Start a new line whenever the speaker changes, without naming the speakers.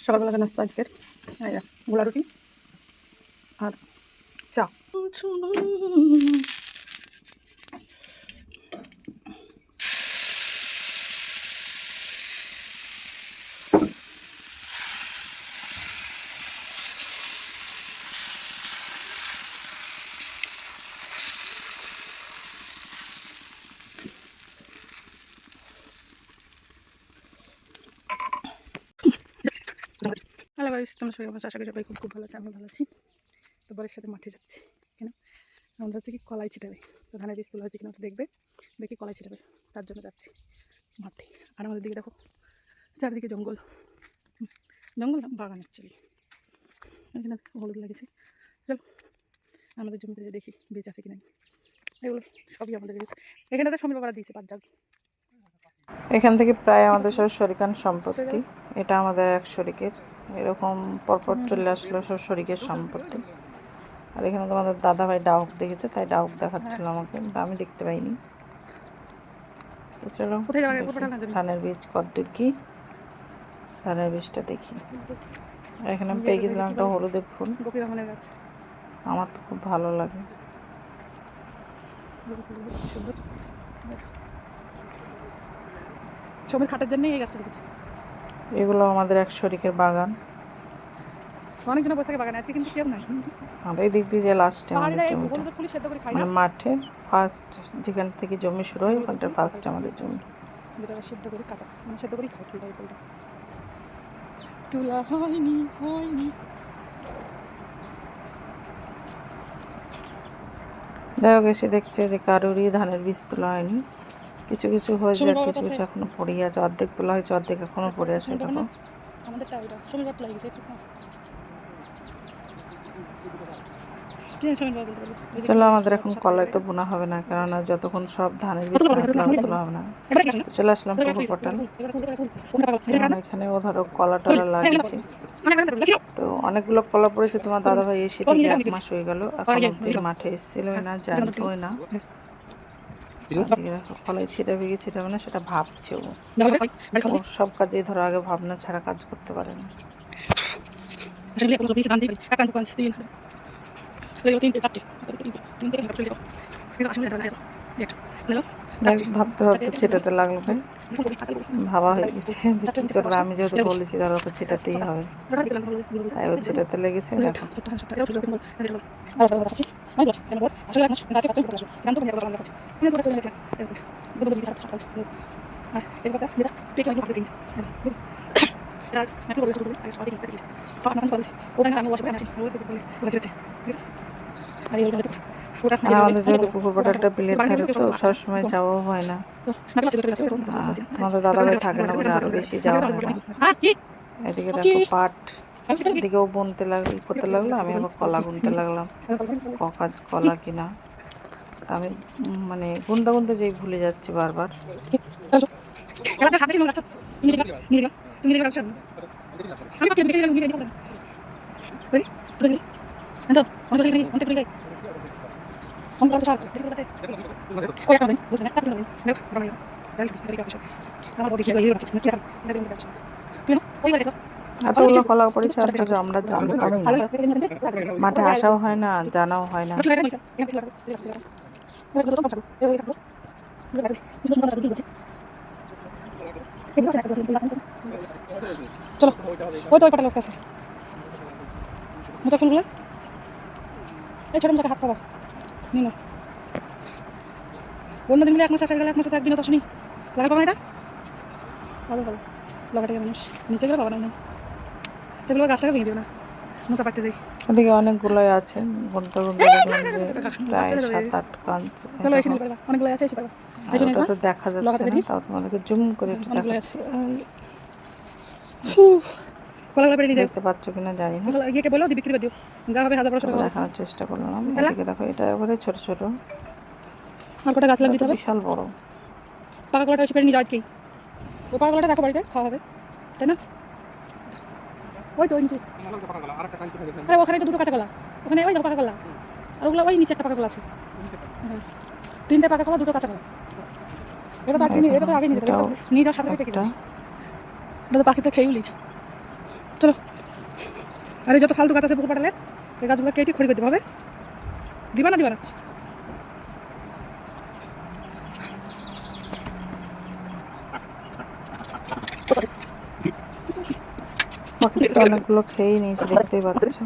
সকালবেলা নাস্তা আজকের গোলা রুটি আর চা। হ্যালো গাইস, তোমরা সবাই আশা করি সবাই খুব ভালো আছে। আমি ভালো আছি। তো বরের সাথে মাঠে যাচ্ছি। কেন? আমাদের হচ্ছে কি কলাই ছিটাবে, তো ধানের বীজ তোলা হয়েছে কিনা তো দেখবে, দেখি কলাই ছিটাবে, তার জন্য যাচ্ছি মাঠে। আর আমাদের দিকে দেখো চারিদিকে জঙ্গল জঙ্গল না, বাগান অ্যাকচুয়ালি। এখানে হলুদ লেগেছে। চলো আমাদের জমিতে যে দেখি বীজ আছে কিনা। এগুলো সবই আমাদের এখানে তো সমীর বাবারা দিয়েছে 5 জাগ।
এখান থেকে প্রায় আমাদের সব শরিকান সম্পত্তি। এটা আমাদের এক শরিকের, এরকম পরপর চলে আসলো সব শরিকের সম্পত্তি। আর এখানে তোমাদের দাদা ভাই ডাউক দেখেছে, তাই ডাউক দেখাচ্ছিল আমাকে, কিন্তু আমি দেখতে পাইনি। তো চলো ধানের বীজ কতদূর কি, ধানের বীজটা দেখি। এখানে পেয়ে গেছিলাম একটা হলুদের ফুল, আমার তো খুব ভালো লাগে।
সময় খাটার জন্য এই গাছটা দেখেছি।
এগুলো আমাদের এক শরিকের বাগান,
অনেকজন বসে থাকে বাগানে, আজকে কিন্তু কেউ নাই।
আর এই দিক দিয়ে যে লাস্টে আমাদের জমিটা, মানে মাঠের ফার্স্ট যেখান থেকে জমি শুরু হয় ওখানটা ফার্স্ট আমাদের জমি।
যেটা সেদ্ধ করে কাঁচা, মানে সেদ্ধ করেই খাই ফুলটা। এই ফুলটা তোলা হয়নি হয়নি।
যাই হোক, এসে দেখছে যে কারোরই ধানের বীজ তোলা হয়নি। কিছু কিছু হয়েছে, আর কিছু কিছু এখনো পড়ে আছে। অর্ধেক তোলা হয়েছে, অর্ধেক এখনো পড়ে আছে। দেখো
আমাদেরটা ওইটা সমীরবার তোলা গেছে।
চলো, আমাদের এখন কলাই তো বোনা হবে না, কেননা যতক্ষণ সব ধানের বীজ তোলা হবে না। চলে আসলাম পুকুর পটাল। এখানেও ধরো কলা টলা লাগিয়েছে, তো অনেকগুলো কলা পড়েছে। তোমার দাদা ভাই এসে থেকে 1 মাস হয়ে গেল, এখন অব্দি মাঠে এসেছিলই না, জানতোই না। দেখো কলাই ছিটাবে কি ছিটাবে না সেটা ভাবছে ও। সব কাজে ধরো আগে ভাবনা ছাড়া কাজ করতে পারে না। ভাবতে ভাবতে ছিটাতে লাগলো, ভাবা হয়ে গেছে যে কি করবে। আমি যেহেতু বলেছি ধরো ওকে ছিটাতেই হবে, তাই ও ছিটাতে লেগেছে। দেখো আমাদের যেহেতু পুকুর পাড়াটা বিলের ধারে, তো সবসময় যাওয়াও হয় না। তোমাদের দাদা ভাই থাকে না বলে আরো বেশি যাওয়া হয় না। এদিকে দেখো পাট, এদিকেও বুনতে লাগলো, করতে লাগলো। আমি আবার কলা গুনতে লাগলাম, ককাজ কলা কিনা। আমি মানে গুনতে গুনতে যেই ভুলে যাচ্ছি বারবার। এতগুলো কলা পড়েছে, অথচ আমরা জানতামই না, মাঠে আসাও হয় না, জানাও হয় না।
চলো ওই তো ওই পাটা লোক আছে মুজাফরগুলো, এই ছোট মোটাকে হাত পাবা নিন। অন্য দিনগুলো 1 মাস আসা গেলে 1 মাসে তো একদিনও তো শুনি লাগা পাবা। এটা ভালো ভালো লাগাটাকে মানুষ নিচে গেলে পাবা না, সেগুলো গাছটাকে ভেঙে দিও না, মোটা পাড়তে যাই।
ওদিকে অনেকগুলোই আছে, গুনতে গুনতে দেখলাম যে প্রায় 7-8 কাঞ্চ।
অনেকগুলো আছে, এসে পাবা।
ওটা তো দেখা যাচ্ছে না, তাও তোমাদেরকে জুম করে একটু দেখাচ্ছি। দেখতে পাচ্ছ কিনা জানি না,
ইয়েকে বলো বিক্রি করে দিও, যা হবে 1000-1200 টাকা
দেখানোর চেষ্টা করলাম। এদিকে দেখো, এটা এবারে ছোট ছোট,
আর কটা গাছ লাগিয়ে দিতে হবে।
বিশাল বড়
পাকা কলাটা এসে পেরে নিয়ে যাও আজকেই। ওই পাকা কলাটা রাখো বাড়িতে, খাওয়া হবে, তাই না? ওই তো ওই নিচে, আরে ওখানে তো 2টো কাঁচা কলা, ওখানে ওই পাকা কলা, আর ওগুলো ওই নিচে একটা পাকা কলা আছে। হ্যাঁ 3টে পাকা কলা, 2টো কাঁচা কলা। এটা তো আজকে এটা তো আগে নিয়ে যাবে, নিয়ে যাওয়ার সাথে পেকে যাবে। এটা তো পাখিতে খেয়েও লিছে। চলো। আর এই যত ফালতু গাছ আছে পুকুর পাটালে এই গাছগুলো কেটে খড়ি করে দেবো হবে। দিবা না দিবা না?
অনেকগুলো খেয়েই নিয়েছি, দেখতেই পাচ্ছি।